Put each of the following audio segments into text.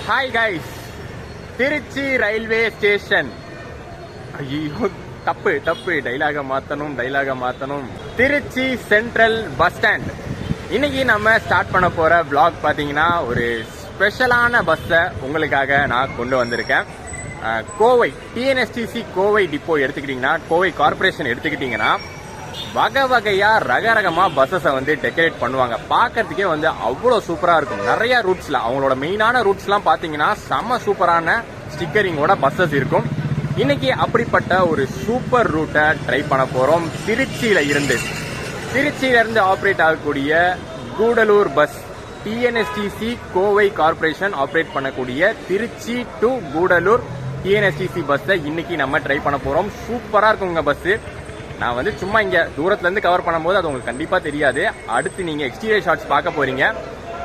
Hi guys, Trichy railway station. ஐயோ, தப்பு dialogue மாத்தணும். Trichy central bus stand. இன்னைக்கு நம்ம ஸ்டார்ட் பண்ண போற vlog பாத்தீங்கன்னா ஒரு ஸ்பெஷலான பஸ்ஸை உங்களுக்காக நான் கொண்டு வந்திருக்கேன். கோவை டிஎன்எஸ்டிசி கோவை டிப்போ எடுத்துக்கிட்டீங்கன்னா, கோவை கார்பரேஷன் எடுத்துக்கிட்டீங்கன்னா வகையா ரகரகமா பஸ்ஸஸை வந்து டெக்கரேட் பண்ணுவாங்க. பார்க்கறதுக்கே வந்து அவ்வளோ சூப்பரா இருக்கும். நிறைய ரூட்ஸ்ல அவங்களோட மெயினான ரூட்ஸ்லாம் பாத்தீங்கன்னா செம்ம சூப்பரான ஸ்டிக்கரிங்கோட பஸ்ஸஸ் இருக்கும். இன்னைக்கு அப்படிப்பட்ட ஒரு சூப்பர் ரூட்டை ட்ரை பண்ண போறோம். திருச்சியில இருந்து ஆப்ரேட் ஆகக்கூடிய Gudalur bus, TNSTC Kovai corporation operate பண்ணக்கூடிய திருச்சி டு கூடலூர் டிஎன்எஸ்டிசி பஸ்ஸை இன்னைக்கு நம்ம ட்ரை பண்ண போறோம். சூப்பரா இருக்குங்க பஸ். நான் வந்து சும்மா இங்க தூரத்துல இருந்து கவர் பண்ணும்போது அது உங்களுக்கு கண்டிப்பா தெரியாது. அடுத்து நீங்க எக்ஸ்டீரியர் ஷாட்ஸ் பார்க்க போறீங்க.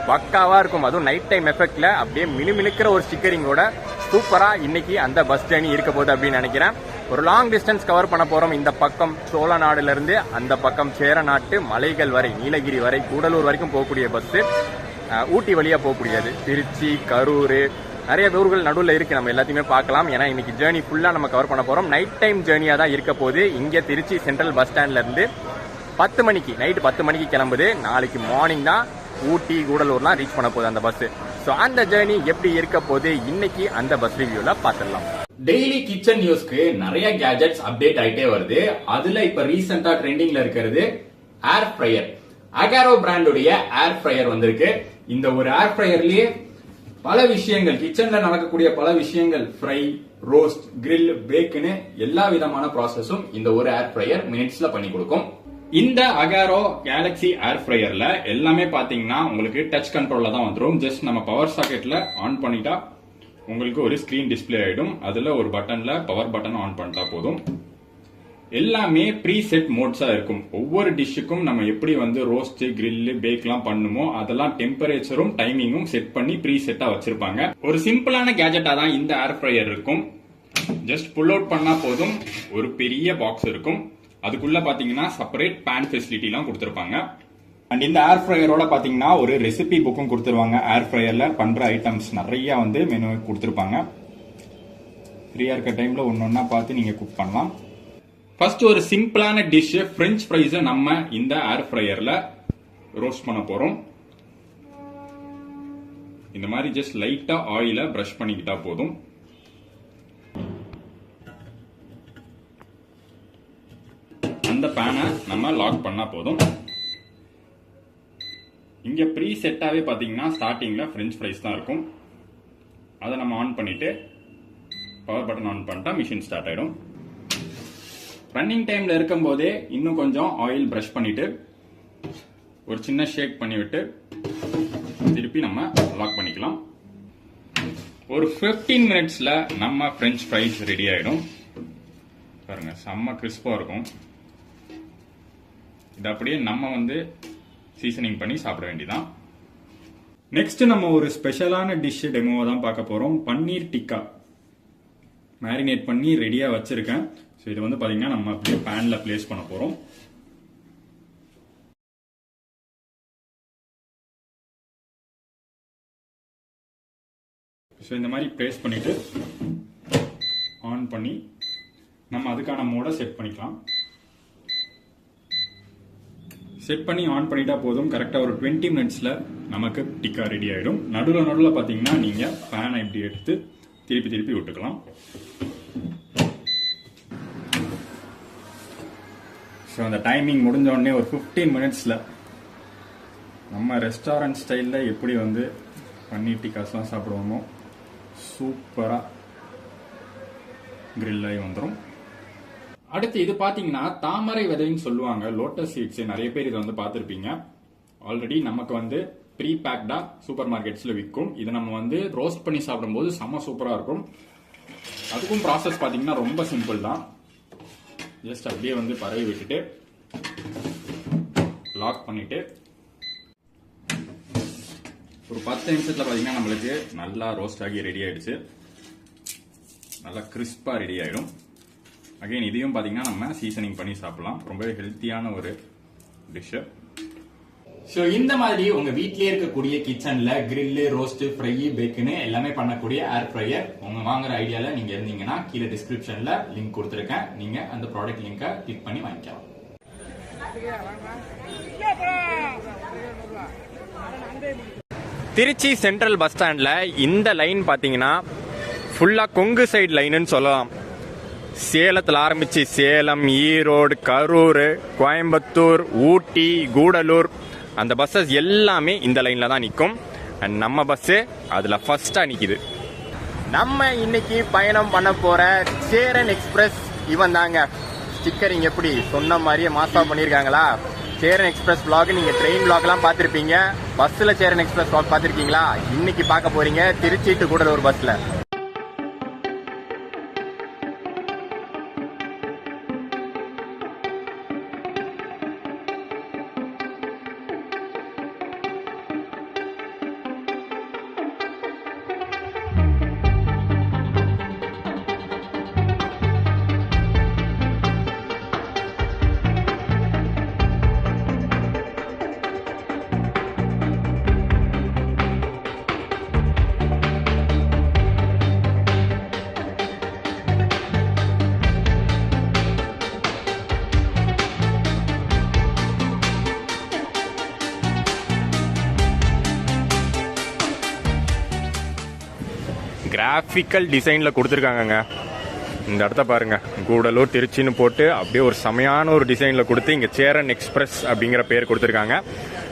பக்காவா இருக்கும். அதுவும் நைட் டைம் எஃபெக்ட்ல அப்படியே மினுமினுக்கிற ஒரு ஸ்டிக்கரிங்கோட சூப்பரா இன்னைக்கு அந்த பஸ் ஜர்னி இருக்க போகுது அப்படின்னு நினைக்கிறேன். ஒரு லாங் டிஸ்டன்ஸ் கவர் பண்ண போறோம். இந்த பக்கம் சோழநாடுல இருந்து அந்த பக்கம் சேரநாட்டு மலைகள் வரை, நீலகிரி வரை, கூடலூர் வரைக்கும் போகக்கூடிய பஸ். ஊட்டி வழியா போகக்கூடியது. திருச்சி, கரூர், நிறைய ஊர்கள் நடுவில் இருக்கு. நம்ம எல்லாத்தையுமே பார்க்கலாம். ஏன்னா இன்னைக்கு ஜேர்னி ஃபுல்லா நம்ம கவர் பண்ண போறோம். நைட் டைம் ஜேர்னியா தான் இருக்க போகுது. இங்க திருச்சி சென்ட்ரல் பஸ் ஸ்டாண்ட்ல இருந்து நைட் 10 மணிக்கு கிளம்புது. நாளைக்கு மார்னிங் தான் ஊட்டி கூடலூர்லாம் ரீச் பண்ண போகுது அந்த பஸ். ஸோ அந்த ஜேர்னி எப்படி இருக்க போகுது இன்னைக்கு அந்த பஸ் ரிவ்யூல பார்த்துடலாம். டெய்லி கிச்சன் நியூஸ்க்கு நிறைய கேஜெட்ஸ் அப்டேட் ஆயிட்டே வருது. அதுல இப்ப ரீசெண்டா ட்ரெண்டிங்ல இருக்கிறது ஏர் ஃப்ரையர். அகாரோ பிராண்டுடைய ஏர் ஃப்ரையர் வந்திருக்கு. இந்த ஒரு ஏர் ஃப்ரையர்லயே பல விஷயங்கள், கிச்சன்ல நடக்கக்கூடிய பல விஷயங்கள், ஃப்ரை, ரோஸ்ட், கிரில், பேக்னு எல்லா விதமான ப்ராசஸும் இந்த ஒரு ஏர் ஃப்ரையர் மினிட்ஸ்ல பண்ணி கொடுக்கும். இந்த அகாரோ கேலக்ஸி ஏர் ஃப்ரையர்ல எல்லாமே பாத்தீங்கன்னா உங்களுக்கு டச் கண்ட்ரோல்ல தான் வந்துடும். ஜஸ்ட் நம்ம பவர் சாக்கெட்ல ஆன் பண்ணிட்டா உங்களுக்கு ஒரு ஸ்கிரீன் டிஸ்பிளே ஆயிடும். அதுல ஒரு பட்டன்ல பவர் பட்டன் ஆன் பண்ணிட்டா போதும். எல்லாமே ப்ரீ செட் மோட்ஸா இருக்கும். ஒவ்வொரு டிஷ்ஷுக்கும் நம்ம எப்படி வந்து ரோஸ்ட், கிரில், பேக்லாம் பண்ணுமோ அதெல்லாம் டெம்பரேச்சரும் டைமிங்கும் செட் பண்ணி ப்ரீ செட்டா வச்சிருப்பாங்க. ஒரு சிம்பிளான கேஜெட்டா தான் இந்த ஏர் ஃப்ரையர் இருக்கும். ஜஸ்ட் புல் அவுட் பண்ணா போதும். ஒரு பெரிய பாக்ஸ் இருக்கும். அதுக்குள்ள பாத்தீங்கன்னா செப்பரேட் பேன் ஃபெசிலிட்டி எல்லாம் கொடுத்திருப்பாங்க. அண்ட் இந்த ஏர் ஃப்ரையரோட பாத்தீங்கன்னா ஒரு ரெசிபி புக்கும் கொடுத்துருவாங்க. ஏர் ஃப்ரையர்ல பண்ற ஐட்டம்ஸ் நிறைய வந்து மெனு கொடுத்திருப்பாங்க. ஃப்ரீயா இருக்க டைம்ல ஒன்னொன்னா பார்த்து நீங்க குக் பண்ணலாம். ஃபர்ஸ்ட் ஒரு சிம்பிளான டிஷ் பிரெஞ்ச் ஃப்ரைஸ் நம்ம இந்த ஏர் ஃப்ரையர்ல ரோஸ்ட் பண்ண போறோம். இந்த மாதிரி ஜஸ்ட் லைட்டா ஆயில பிரஷ் பண்ணிக்கிட்டா போதும். அந்த பேனை நம்ம லாக் பண்ணா போதும். இங்க ப்ரீ செட்டாவே பாத்தீங்கன்னா ஸ்டார்டிங்ல பிரெஞ்ச் ஃப்ரைஸ் தான் இருக்கும். அதை நம்ம ஆன் பண்ணிட்டு பவர் பட்டன் ஆன் பண்ணிட்டா மிஷின் ஸ்டார்ட் ஆயிடும். ரன்னிங் டைம்ல இருக்கும் போதே இன்னும் கொஞ்சம் ஆயில் பிரஷ் பண்ணிட்டு ஒரு சின்ன ஷேக் பண்ணி விட்டு திருப்பி நம்ம லாக் பண்ணிக்கலாம். ஒரு 15 மினிட்ஸ்ல நம்ம பிரெஞ்ச் ஃப்ரைஸ் ரெடி ஆயிடும். பாருங்க, செம்ம கிறிஸ்பா இருக்கும். இது அப்படியே நம்ம வந்து சீசனிங் பண்ணி சாப்பிட வேண்டியதான். நெக்ஸ்ட் நம்ம ஒரு ஸ்பெஷலான டிஷ் டெமோவை தான் பார்க்க போறோம். பன்னீர் டிக்கா மேரினேட் பண்ணி ரெடியா வச்சிருக்கேன். இது வந்து பாத்தீங்கன்னா நம்ம அப்படியே பேன்ல பிளேஸ் பண்ண போறோம். இந்த மாதிரி பிளேஸ் பண்ணிட்டு ஆன் பண்ணி நம்ம அதுக்கான மோட செட் பண்ணிக்கலாம். செட் பண்ணி ஆன் பண்ணிட்டா போதும். கரெக்டா ஒரு 20 மினிட்ஸ்ல நமக்கு டிக்கா ரெடி ஆயிடும். நடுவில் பாத்தீங்கன்னா நீங்க பேனை இப்படி எடுத்து திருப்பி விட்டுக்கலாம். ஸோ அந்த டைமிங் முடிஞ்ச உடனே ஒரு 15 மினிட்ஸ்ல நம்ம ரெஸ்டாரண்ட் ஸ்டைல்ல எப்படி வந்து பன்னீர் டிக்காஸ்லாம் சாப்பிடுவோமோ சூப்பரா கிரில் ஆகி வந்துடும். அடுத்து இது பாத்தீங்கன்னா தாமரை விதைன்னு சொல்லுவாங்க, லோட்டஸ் சீட்ஸ். நிறைய பேர் இதை வந்து பார்த்துருப்பீங்க. ஆல்ரெடி நமக்கு வந்து ப்ரீ பேக்டா சூப்பர் மார்க்கெட்ஸ்ல விற்கும். இதை நம்ம வந்து ரோஸ்ட் பண்ணி சாப்பிடும்போது செம்ம சூப்பரா இருக்கும். அதுக்கும் ப்ராசஸ் பாத்தீங்கன்னா ரொம்ப சிம்பிள் தான். ஜஸ்ட் அப்படியே வந்து பரவி விட்டுட்டு லாக் பண்ணிட்டு ஒரு 10 நிமிஷத்துல பாத்தீங்கன்னா நம்மளுக்கு நல்லா ரோஸ்ட் ஆகி ரெடி ஆயிடுச்சு. நல்லா கிறிஸ்பா ரெடி ஆயிடும். அகைன் இதையும் பாத்தீங்கன்னா நம்ம சீசனிங் பண்ணி சாப்பிடலாம். ரொம்பவே ஹெல்த்தியான ஒரு டிஷ். ஸோ இந்த மாதிரி உங்க வீட்லயே இருக்கக்கூடிய கிச்சன்ல கிரில்லு, ரோஸ்ட், ஃப்ரை, பேக்குன்னு எல்லாமே பண்ணக்கூடிய ஏர் ஃப்ரையர் உங்க வாங்குற ஐடியால நீங்க இருந்தீங்கன்னா கீழே டிஸ்கிரிப்ஷன்ல லிங்க் கொடுத்துருக்கேன். நீங்க அந்த ப்ராடக்ட் லிங்கை கிளிக் பண்ணி வாங்கிக்கலாம். திருச்சி சென்ட்ரல் பஸ் ஸ்டாண்ட்ல இந்த லைன் பாத்தீங்கன்னா ஃபுல்லா கொங்கு சைடு லைன்னு சொல்லலாம். சேலத்தில் ஆரம்பிச்சு சேலம், ஈரோடு, கரூர், கோயம்புத்தூர், ஊட்டி, கூடலூர் அந்த பஸ்ஸஸ் எல்லாமே இந்த லைன்ல தான் நிற்கும். அண்ட் நம்ம பஸ்ஸு அதில் ஃபர்ஸ்டா நிற்கிது. நம்ம இன்னைக்கு பயணம் பண்ண போற சேரன் எக்ஸ்பிரஸ் இவன் தாங்க. ஸ்டிக்கரிங் எப்படி சொன்ன மாதிரியே மாசா பண்ணியிருக்காங்களா? சேரன் எக்ஸ்பிரஸ் vlog நீங்க ட்ரெயின் vlogலாம் பார்த்துருப்பீங்க. பஸ்ல சேரன் எக்ஸ்பிரஸ் vlog பார்த்துருக்கீங்களா? இன்னைக்கு பார்க்க போறீங்க திருச்சி டு கூடலூர் பஸ்ல. கிராஃபிக்கல் டிசைனில் கொடுத்துருக்காங்கங்க. இந்த இடத்த பாருங்க, கூடலூர் திருச்சின்னு போட்டு அப்படியே ஒரு செமையான ஒரு டிசைனில் கொடுத்து இங்கே சேரன் எக்ஸ்பிரஸ் அப்படிங்கிற பேர் கொடுத்துருக்காங்க.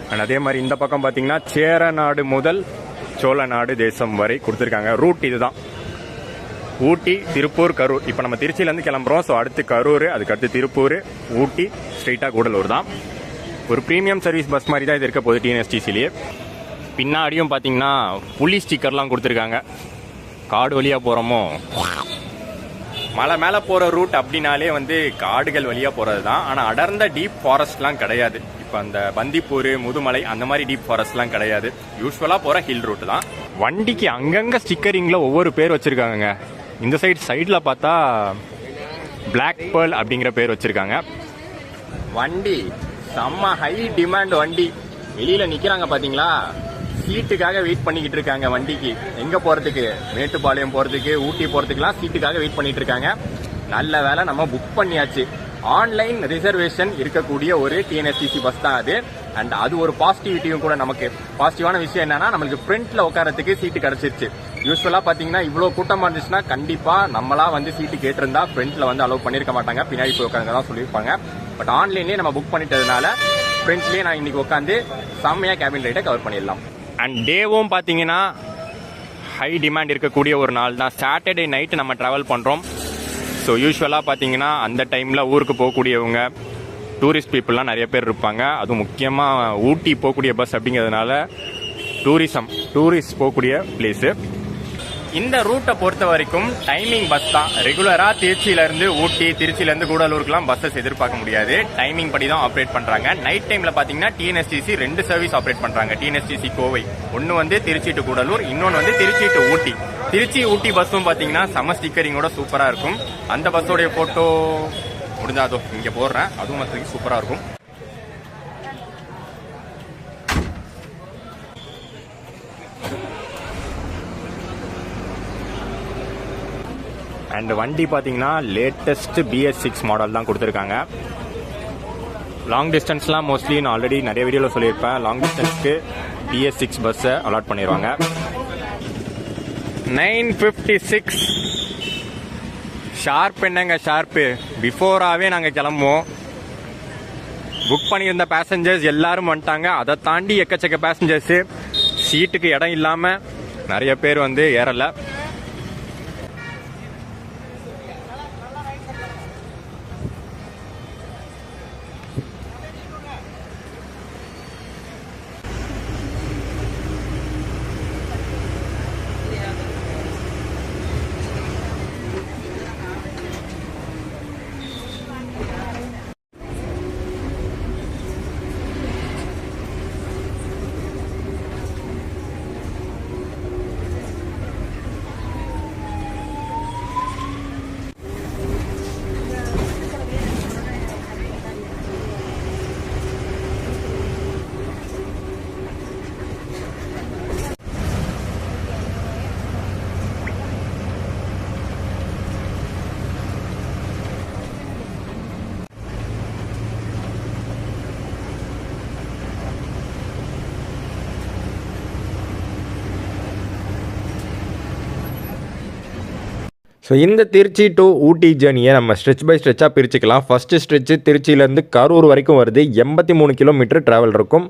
அண்ட் அதே மாதிரி இந்த பக்கம் பார்த்தீங்கன்னா சேரநாடு முதல் சோழநாடு தேசம் வரை கொடுத்துருக்காங்க. ரூட் இதுதான், ஊட்டி, திருப்பூர், கரூர். இப்போ நம்ம திருச்சியிலேருந்து கிளம்புறோம். ஸோ அடுத்து கரூர், அதுக்கடுத்து திருப்பூர், ஊட்டி, ஸ்ட்ரெயிட்டாக கூடலூர் தான். ஒரு ப்ரீமியம் சர்வீஸ் பஸ் மாதிரி தான் இது இருக்க போகுது டிஎன்எஸ்டிசிலேயே. பின்னாடியும் பார்த்தீங்கன்னா புலி ஸ்டிக்கர்லாம் கொடுத்துருக்காங்க. காடு வழியாக போகிறோமோ, மலை மேலே போகிற ரூட் அப்படின்னாலே வந்து காடுகள் வழியாக போகிறது தான். ஆனால் அடர்ந்த டீப் ஃபாரஸ்ட்லாம் கிடையாது. இப்போ அந்த பந்திப்பூர், முதுமலை அந்த மாதிரி டீப் ஃபாரஸ்ட்லாம் கிடையாது. யூஸ்வலாக போகிற ஹில் ரூட் தான். வண்டிக்கு அங்கங்கே ஸ்டிக்கரிங்கில் ஒவ்வொரு பேர் வச்சுருக்காங்க. இந்த சைடில் பார்த்தா பிளாக் பேர்ல் அப்படிங்கிற பேர் வச்சுருக்காங்க. வண்டி செம்ம ஹை டிமாண்ட் வண்டி. வெளியில் நிற்கிறாங்க பார்த்தீங்களா? சீட்டுக்காக வெயிட் பண்ணிக்கிட்டு இருக்காங்க. வண்டிக்கு எங்க போறதுக்கு, மேட்டுப்பாளையம் போறதுக்கு, ஊட்டி போறதுக்குலாம் சீட்டுக்காக வெயிட் பண்ணிட்டு இருக்காங்க. நல்ல வேலை நம்ம புக் பண்ணியாச்சு. ஆன்லைன் ரிசர்வேஷன் இருக்கக்கூடிய ஒரு டிஎன்எஸ்டிசி பஸ் தான் அது. அண்ட் அது ஒரு பாசிட்டிவிட்டியும் கூட. நமக்கு பாசிட்டிவான விஷயம் என்னன்னா, நம்மளுக்கு ஃப்ரண்ட்ல உட்காரத்துக்கு சீட்டு கிடைச்சிருச்சு. யூஸ்வலா பாத்தீங்கன்னா இவ்வளவு கூட்டமா இருந்துச்சுன்னா கண்டிப்பா நம்மளா வந்து சீட்டு கேட்டிருந்தா ஃப்ரண்ட்ல வந்து அலோவ் பண்ணிருக்க மாட்டாங்க, பின்னாடி போய் உட்காருங்க தான் சொல்லியிருப்பாங்க. பட் ஆன்லைன்லயே நம்ம புக் பண்ணிட்டதுனால ஃப்ரண்ட்லயே நான் இன்னைக்கு உட்காந்து செம்மையா கேபின் ரைட்டை கவர் பண்ணிடலாம். அண்ட் டேவும் பார்த்தீங்கன்னா ஹை டிமாண்ட் இருக்கக்கூடிய ஒரு நாள் தான். சாட்டர்டே நைட்டு நம்ம ட்ராவல் பண்ணுறோம். ஸோ யூஸ்வலாக பார்த்தீங்கன்னா அந்த டைமில் ஊருக்கு போகக்கூடியவங்க, டூரிஸ்ட் பீப்புளெலாம் நிறைய பேர் இருப்பாங்க. அதுவும் முக்கியமாக ஊட்டி போகக்கூடிய பஸ் அப்படிங்கிறதுனால டூரிஸ்ட் போகக்கூடிய பிளேஸு. இந்த ரூட்டை பொறுத்த வரைக்கும் டைமிங் பஸ் தான். ரெகுலராக திருச்சியிலேருந்து ஊட்டி, திருச்சியிலேருந்து கூடலூருக்குலாம் பஸ்ஸஸ் எதிர்பார்க்க முடியாது. டைமிங் படி தான் ஆப்ரேட் பண்ணுறாங்க. நைட் டைமில் பார்த்தீங்கன்னா டிஎன்எஸ்டிசி 2 சர்வீஸ் ஆப்ரேட் பண்ணுறாங்க. டிஎன்எஸ்டிசி கோவை ஒன்று வந்து திருச்சி டு கூடலூர், இன்னொன்று வந்து திருச்சி டு ஊட்டி. திருச்சி ஊட்டி பஸ்ஸும் பார்த்தீங்கன்னா செம ஸ்டிக்கரிங்கோட சூப்பராக இருக்கும். அந்த பஸ்ஸோடைய ஃபோட்டோ முடிஞ்சாதோ இங்கே போடுறேன், அதுவும் மற்றதுக்கு சூப்பராக இருக்கும். அண்ட் வண்டி பார்த்தீங்கன்னா லேட்டஸ்ட் BS6 மாடல் தான் கொடுத்துருக்காங்க. லாங் டிஸ்டன்ஸ்லாம் மோஸ்ட்லி நான் ஆல்ரெடி நிறைய வீடியோவில் சொல்லியிருப்பேன். லாங் டிஸ்டன்ஸ்க்கு BS6 பஸ்ஸை அலாட் பண்ணிடுவாங்க. 9:56 ஷார்ப். என்னங்க ஷார்ப்பு, பிஃபோராகவே நாங்கள் கிளம்புவோம். புக் பண்ணியிருந்த பேசஞ்சர்ஸ் எல்லாரும் வந்துட்டாங்க. அதை தாண்டி எக்கச்சக்க பேசஞ்சர்ஸு, சீட்டுக்கு இடம் இல்லாமல் நிறைய பேர் வந்து ஏறலை. ஸோ இந்த திருச்சி டு ஊட்டி ஜேர்னியை நம்ம ஸ்ட்ரெச் பை ஸ்ட்ரெச்சாக பிரிச்சுக்கலாம். ஃபஸ்ட்டு ஸ்ட்ரெச்சு திருச்சியிலேருந்து கரூர் வரைக்கும் வருது. 83 கிலோமீட்டர் ட்ராவல் இருக்கும்.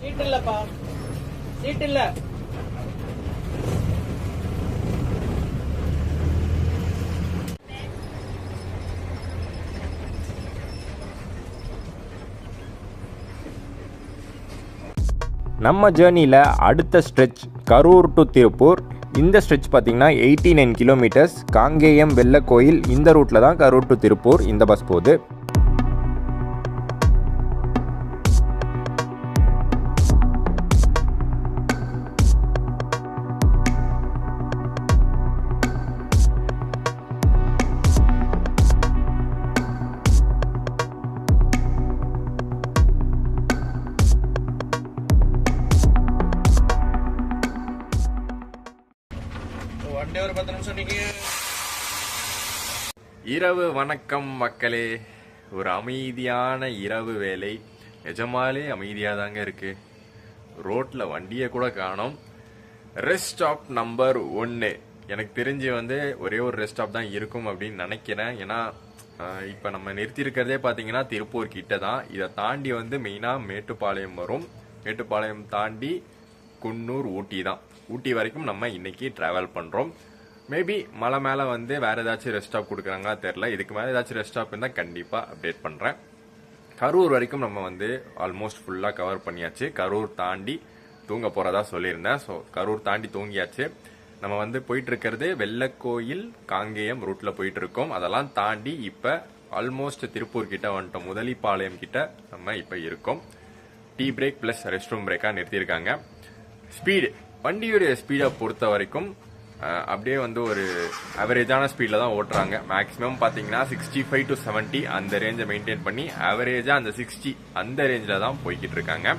சீட் இல்லப்பா, சீட் இல்ல. நம்ம ஜேர்னியில் அடுத்த ஸ்ட்ரெச் கரூர் டு திருப்பூர். இந்த ஸ்ட்ரெச் பார்த்திங்கன்னா 89 கிலோமீட்டர்ஸ். காங்கேயம் வெள்ளக்கோயில் இந்த ரூட்டில் தான் கரூர் டு திருப்பூர் இந்த பஸ் போகுது. ஒரு 10 நிமிஷம் நீங்க. இரவு வணக்கம் மக்களே. ஒரு அமைதியான இரவு வேலை. நிஜமாலே அமைதியாக தாங்க இருக்கு. ரோட்டில் வண்டியை கூட காணோம். ரெஸ்ட் ஸ்டாப் நம்பர் 1 எனக்கு தெரிஞ்சு ஒரே ஒரு ரெஸ்ட் ஸ்டாப் தான் இருக்கும் அப்படின்னு நினைக்கிறேன். ஏன்னா இப்போ நம்ம நிறுத்தியிருக்கிறதே பார்த்தீங்கன்னா திருப்பூர் கிட்ட தான். இதை தாண்டி மெயினாக மேட்டுப்பாளையம் வரும். மேட்டுப்பாளையம் தாண்டி குன்னூர், ஊட்டி தான். ஊட்டி வரைக்கும் நம்ம இன்னைக்கு டிராவல் பண்ணுறோம். மேபி மலை மேலே வேறு ஏதாச்சும் ரெஸ்ட் ஸ்டாப் கொடுக்குறாங்களா தெரில. இதுக்கு மேலே ஏதாச்சும் ரெஸ்ட் ஸ்டாப் இருந்தால் கண்டிப்பாக அப்டேட் பண்ணுறேன். கரூர் வரைக்கும் நம்ம ஆல்மோஸ்ட் ஃபுல்லாக கவர் பண்ணியாச்சு. கரூர் தாண்டி தூங்க போகிறதா சொல்லியிருந்தேன். ஸோ கரூர் தாண்டி தூங்கியாச்சு. நம்ம போயிட்டு இருக்கிறது வெள்ளக்கோயில் காங்கேயம் ரூட்டில் போயிட்டு இருக்கோம். அதெல்லாம் தாண்டி இப்போ ஆல்மோஸ்ட் திருப்பூர் கிட்ட வந்துட்டோம். முதலிப்பாளையம் கிட்ட நம்ம இப்போ இருக்கோம். Tea break plus rest room பிரேக்காக நிறுத்தியிருக்காங்க. ஸ்பீடு, வண்டியுடைய ஸ்பீடை பொறுத்த வரைக்கும் அப்படியே வந்து ஒரு அவரேஜான ஸ்பீடில் தான் ஓட்டுறாங்க. மேக்ஸிமம் பார்த்தீங்கன்னா 65 to 70 அந்த ரேஞ்சை மெயின்டைன் பண்ணி அவரேஜாக அந்த 60 அந்த ரேஞ்சில் தான் போய்கிட்டு இருக்காங்க.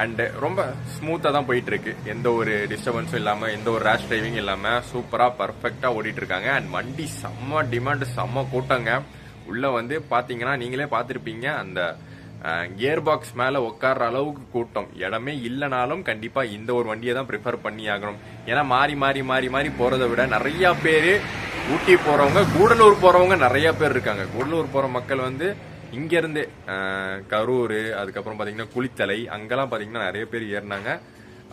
அண்ட் ரொம்ப ஸ்மூத்தாக தான் போயிட்டு இருக்கு. எந்த ஒரு டிஸ்டர்பன்ஸும் இல்லாமல், எந்த ஒரு ரேஷ் டிரைவிங் இல்லாமல் சூப்பராக பர்ஃபெக்டாக ஓடிட்டு இருக்காங்க. அண்ட் வண்டி செம்ம டிமாண்டு, செம்ம கூட்டங்க. உள்ள வந்து பார்த்தீங்கன்னா நீங்களே பார்த்துருப்பீங்க, அந்த கியர் பாக்ஸ் மேலே உட்கார்ற அளவுக்கு கூட்டம். இடமே இல்லைனாலும் கண்டிப்பாக இந்த ஒரு வண்டியை தான் ப்ரிஃபர் பண்ணி ஆகணும். ஏன்னா மாறி மாறி மாறி மாறி போகிறத விட நிறையா பேர் ஊட்டி போகிறவங்க, கூடலூர் போகிறவங்க நிறையா பேர் இருக்காங்க. கூடலூர் போகிற மக்கள் வந்து இங்கேருந்து கரூர், அதுக்கப்புறம் பார்த்தீங்கன்னா குளித்தலை, அங்கெல்லாம் பார்த்தீங்கன்னா நிறைய பேர் ஏறினாங்க.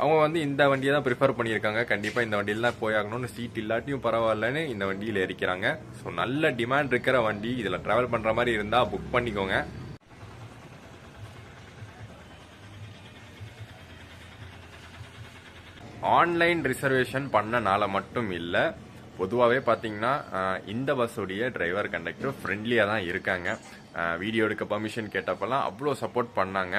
அவங்க வந்து இந்த வண்டியை தான் ப்ரிஃபர் பண்ணியிருக்காங்க. கண்டிப்பாக இந்த வண்டியில் தான் போயாகணும்னு, சீட் இல்லாட்டியும் பரவாயில்லன்னு இந்த வண்டியில் ஏறிக்கிறாங்க. ஸோ நல்ல டிமாண்ட் இருக்கிற வண்டி. இதில் ட்ராவல் பண்ணுற மாதிரி இருந்தால் புக் பண்ணிக்கோங்க. ஆன்லைன் ரிசர்வேஷன் பண்ணனால மட்டும் இல்லை, பொதுவாகவே பார்த்தீங்கன்னா இந்த பஸ்ஸுடைய டிரைவர் கண்டக்டர் ஃப்ரெண்ட்லியாக தான் இருக்காங்க. வீடியோ எடுக்க பர்மிஷன் கேட்டப்பெல்லாம் அவ்வளோ சப்போர்ட் பண்ணாங்க.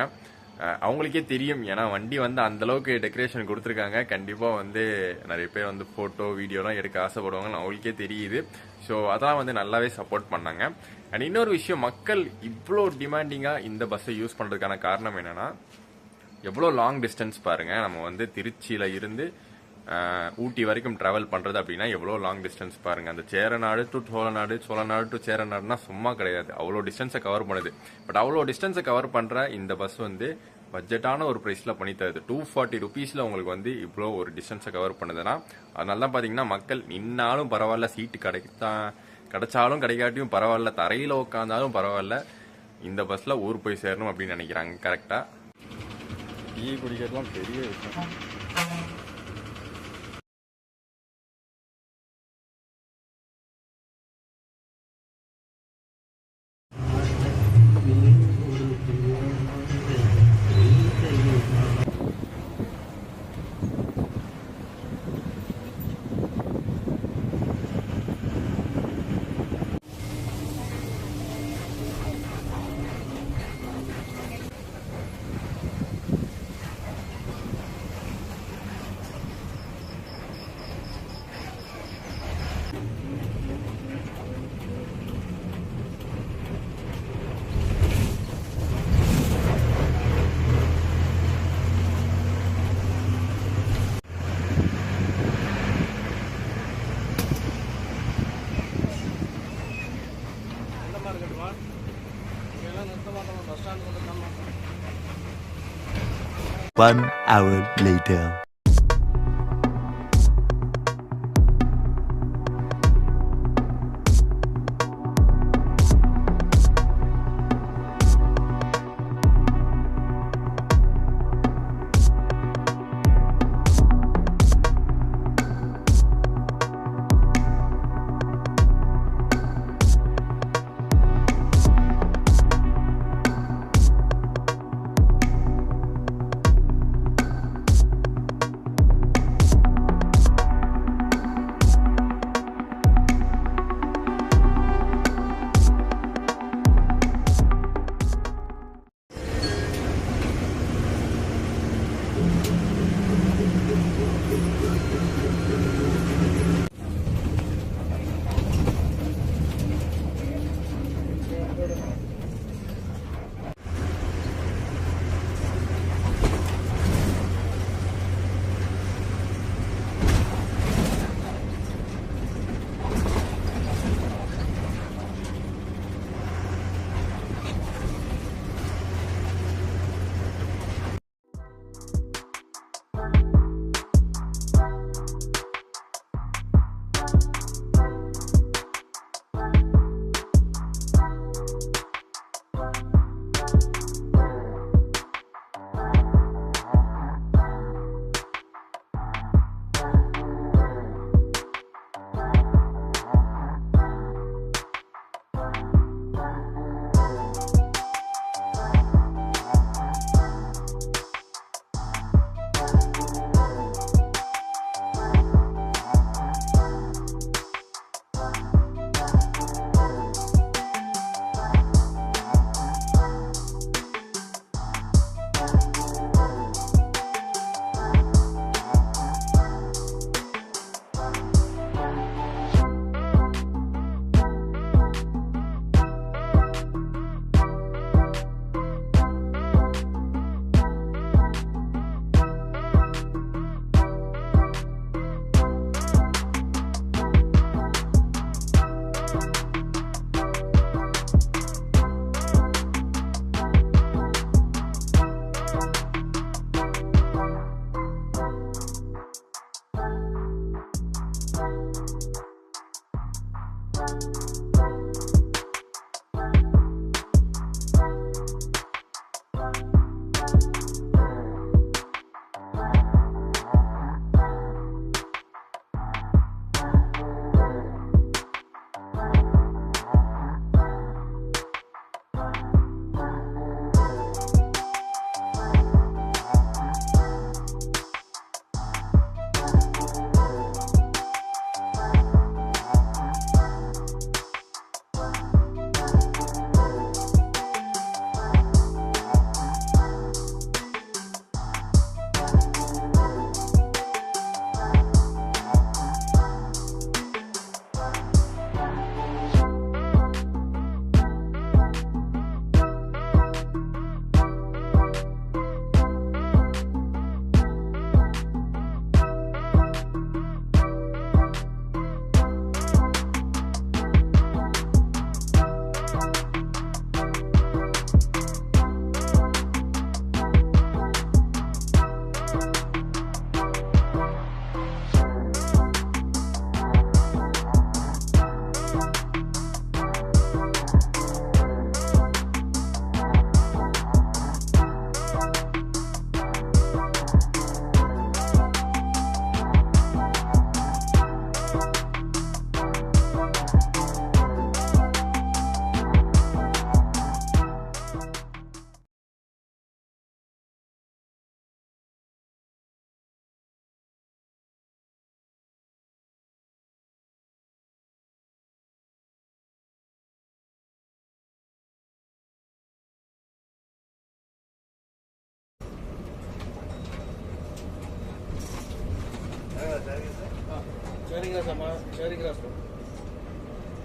அவங்களுக்கே தெரியும், ஏன்னா வண்டி வந்து அந்தளவுக்கு டெக்கரேஷன் கொடுத்துருக்காங்க. கண்டிப்பாக வந்து நிறைய பேர் வந்து ஃபோட்டோ வீடியோலாம் எடுக்க ஆசைப்படுவாங்கன்னு அவங்களுக்கே தெரியுது. ஸோ அதெல்லாம் வந்து நல்லாவே சப்போர்ட் பண்ணாங்க. அண்ட் இன்னொரு விஷயம், மக்கள் இவ்வளோ டிமாண்டிங்காக இந்த பஸ்ஸை யூஸ் பண்ணுறதுக்கான காரணம் என்னென்னா, எவ்வளோ லாங் டிஸ்டன்ஸ் பாருங்கள். நம்ம வந்து திருச்சியில் இருந்து ஊட்டி வரைக்கும் ட்ராவல் பண்ணுறது அப்படின்னா எவ்வளோ லாங் டிஸ்டன்ஸ் பாருங்கள். அந்த சேரநாடு டு சோழநாடு, சோழநாடு டு சேரநாடுனா சும்மா கிடையாது, அவ்வளோ டிஸ்டன்ஸை கவர் பண்ணுது. பட் அவ்வளோ டிஸ்டன்ஸை கவர் பண்ணுற இந்த பஸ் வந்து பட்ஜெட்டான ஒரு ப்ரைஸில் பண்ணி தருது. 240 rupeesல உங்களுக்கு வந்து இவ்வளோ ஒரு டிஸ்டன்ஸை கவர் பண்ணுதுன்னா, அதனால தான் பார்த்தீங்கன்னா மக்கள் நின்னாலும் பரவாயில்ல, சீட்டு கிடைச்சாலும் கிடைக்காட்டியும் பரவாயில்ல, தரையில் உட்காந்தாலும் பரவாயில்ல, இந்த பஸ்ஸில் ஊர் போய் சேரணும் அப்படின்னு நினைக்கிறாங்க. கரெக்டாக டீ குடிக்கிறதுலாம் பெரிய விஷயம். One hour later. சேரிங் கிராஸ் சேரிங் கிராஸ்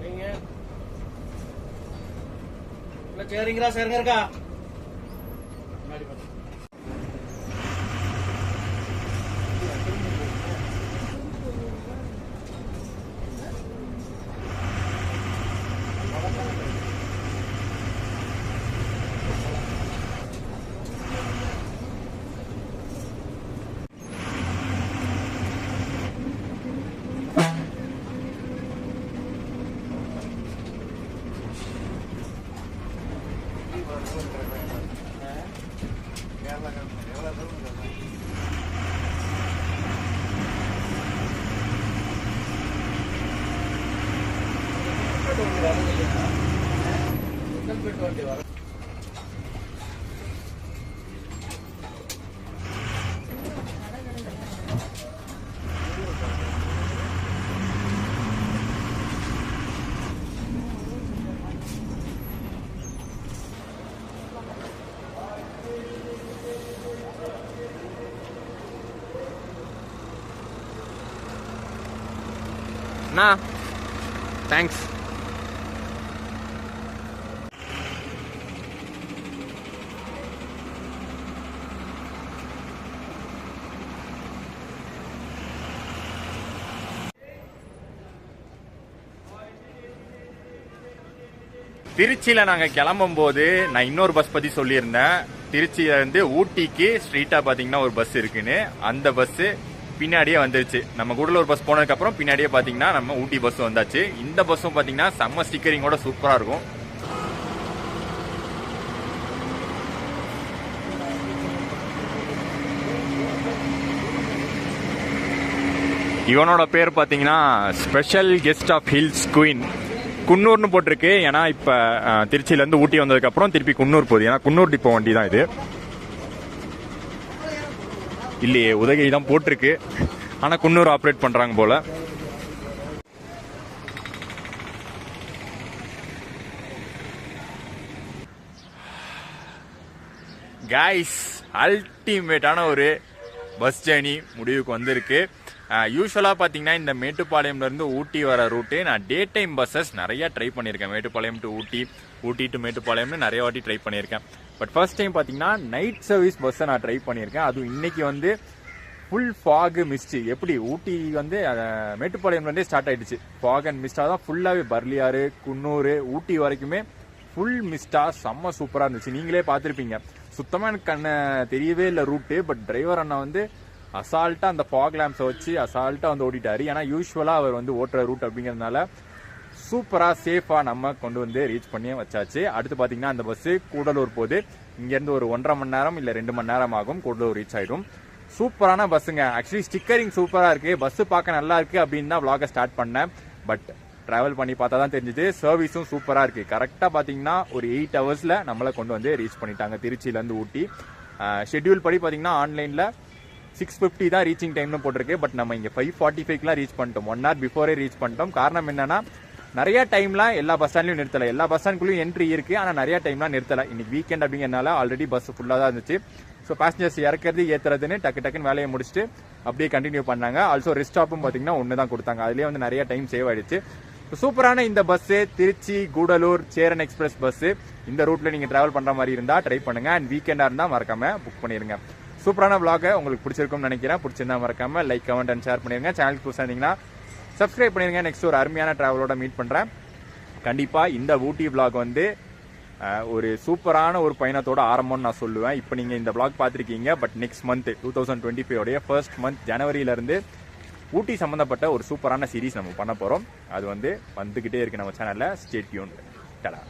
நீங்க இல்ல சேரிங் கிராஸ் எங்க இருக்கா முன்னாடி பாருங்க. அண்ணா தேங்க்ஸ். திருச்சியில நாங்க கிளம்பும் போது நான் இன்னொரு பஸ் பத்தி சொல்லியிருந்தேன். திருச்சியில இருந்து ஊட்டிக்கு ஸ்ட்ரீட்டா பாத்தீங்கன்னா ஒரு பஸ் இருக்குன்னு. அந்த பஸ் பின்னாடியே வந்துருச்சு. நம்ம கூடலூர் பஸ் போனதுக்கு அப்புறம் பின்னாடியே பாத்தீங்கன்னா நம்ம ஊட்டி பஸ் வந்தாச்சு. இந்த பஸ்ஸும் பாத்தீங்கன்னா செம்ம ஸ்டிக்கரிங்கோட சூப்பரா இருக்கும். இவனோட பேர் பாத்தீங்கன்னா special guest of hills queen. குன்னூர்னு போட்டிருக்கு. ஏன்னா இப்ப திருச்சியில இருந்து ஊட்டி வந்ததுக்கு அப்புறம் திருப்பி குன்னூர் போகுது. ஏன்னா குன்னூர் டிப்போ வண்டி தான் இது. இல்லையே, உதகை தான் போட்டிருக்கு. ஆனா குன்னூர் ஆப்ரேட் பண்றாங்க போல. கைஸ், அல்டிமேட்டான ஒரு பஸ் ஜேர்னி முடிவுக்கு வந்திருக்கு. யூஸ்வலா பாத்தீங்கன்னா இந்த மேட்டுப்பாளையம்ல இருந்து ஊட்டி வர ரூட்டு நான் டே டைம் பஸ்ஸஸ் நிறைய ட்ரை பண்ணியிருக்கேன். மேட்டுப்பாளையம் டு ஊட்டி, ஊட்டி டு மேட்டுப்பாளையம்னு நிறைய வாட்டி ட்ரை பண்ணியிருக்கேன். பட் ஃபர்ஸ்ட் டைம் பாத்தீங்கன்னா நைட் சர்வீஸ் பஸ்ஸை நான் ட்ரை பண்ணியிருக்கேன். அதுவும் இன்னைக்கு வந்து ஃபுல் ஃபாக் மிஸ்ட். எப்படி ஊட்டி வந்து மேட்டுப்பாளையம்ல இருந்தே ஸ்டார்ட் ஆயிடுச்சு. ஃபாக் அண்ட் மிஸ்டா தான் ஃபுல்லாவே. பர்லியாறு, குன்னூர், ஊட்டி வரைக்குமே ஃபுல் மிஸ்டா செம்ம சூப்பரா இருந்துச்சு. நீங்களே பார்த்துருப்பீங்க. சுத்தமா எனக்கு கண்ண தெரியவே இல்லை ரூட்டு. பட் டிரைவர் அண்ணா வந்து அசால்ட்டா அந்த ஃபாக் லேம்ப்ஸை வச்சு அசால்ட்டா வந்து ஓடிட்டாரு. ஏன்னா யூஸ்வலா அவர் வந்து ஓட்டுற ரூட் அப்படிங்கிறதுனால சூப்பரா சேஃபா நம்ம கொண்டு வந்து ரீச் பண்ணி வச்சாச்சு. அடுத்து பாத்தீங்கன்னா அந்த பஸ் கூடலூர் போகுது. இங்க இருந்து ஒரு 1.5 மணி நேரம் இல்ல 2 மணி நேரம் ஆகும் கூடலூர் ரீச் ஆயிடும். சூப்பரான பஸ்ஸுங்க. ஆக்சுவலி ஸ்டிக்கரிங் சூப்பரா இருக்கு. பஸ் பார்க்க நல்லா இருக்கு அப்படின்னு தான் vlog ஸ்டார்ட் பண்ணேன். பட் டிராவல் பண்ணி பார்த்தா தான் தெரிஞ்சது சர்வீஸும் சூப்பரா இருக்கு. கரெக்டா பாத்தீங்கன்னா ஒரு 8 ஹவர்ஸ்ல நம்மளை கொண்டு வந்து ரீச் பண்ணிட்டாங்க திருச்சியில இருந்து ஊட்டி. ஷெட்யூல் படி பாத்தீங்கன்னா ஆன்லைன்ல 6:50 தான் ரீச்சிங் டைம்னு போட்டிருக்கு. பட் நம்ம இங்க 5:45 ரீச் பண்ணிட்டோம். 1 hour பிஃபோரே ரீச் பண்ணிட்டோம். காரணம் என்னன்னா நிறைய டைம்லாம் எல்லா பஸ் ஸ்டாண்ட்லயும் நிறுத்தல. எல்லா பஸ் ஸ்டாண்ட்குள்ளயும் என்ட்ரி இருக்கு. ஆனா நிறைய டைம்லாம் நிறுத்தல. இன்னைக்கு வீக்கெண்ட் அப்படிங்கறதுனால ஆல்ரெடி பஸ் ஃபுல்லா தான் இருந்துச்சு. ஸோ பேசஞ்சர்ஸ் இறக்குறது ஏத்துறதுன்னு டக்குன்னு வேலையை முடிச்சுட்டு அப்படியே கண்டினியூ பண்ணாங்க. ஆல்சோ ரெஸ்ட் ஸ்டாப்பும் பாத்தீங்கன்னா ஒன்று தான் கொடுத்தாங்க. அதுலேயே வந்து நிறைய டைம் சேவ் ஆயிடுச்சு. சூப்பரான இந்த bus Trichy Gudalur Cheran express bus. இந்த ரூட்ல நீங்க டிராவல் பண்ற மாதிரி இருந்தா ட்ரை பண்ணுங்க. அண்ட் வீக்கெண்டா இருந்தா மறக்காம புக் பண்ணிருங்க. சூப்பரான vlog உங்களுக்கு பிடிச்சிருக்கும்னு நினைக்கிறேன். பிடிச்சிருந்தா மறக்காம லைக், கமெண்ட் அண்ட் ஷேர் பண்ணிருங்க. சேனலுக்கு புதுசா இருந்தீங்கன்னா சப்ஸ்கிரைப் பண்ணிருங்க. நெக்ஸ்ட் ஒரு அருமையான டிராவலோட மீட் பண்றேன். கண்டிப்பா இந்த ஊட்டி vlog வந்து ஒரு சூப்பரான ஒரு பயணத்தோட ஆரம்பம்னு நான் சொல்லுவேன். இப்போ நீங்க இந்த vlog பார்த்திருக்கீங்க. பட் நெக்ஸ்ட் மந்த் 2025 உடைய ஃபர்ஸ்ட் மந்த் ஜனவரியில இருந்து ஊட்டி சம்பந்தப்பட்ட ஒரு சூப்பரான சீரீஸ் நம்ம பண்ண போறோம். அது வந்து வந்துகிட்டே இருக்கு நம்ம சேனல்ல. Stay tuned. டடா.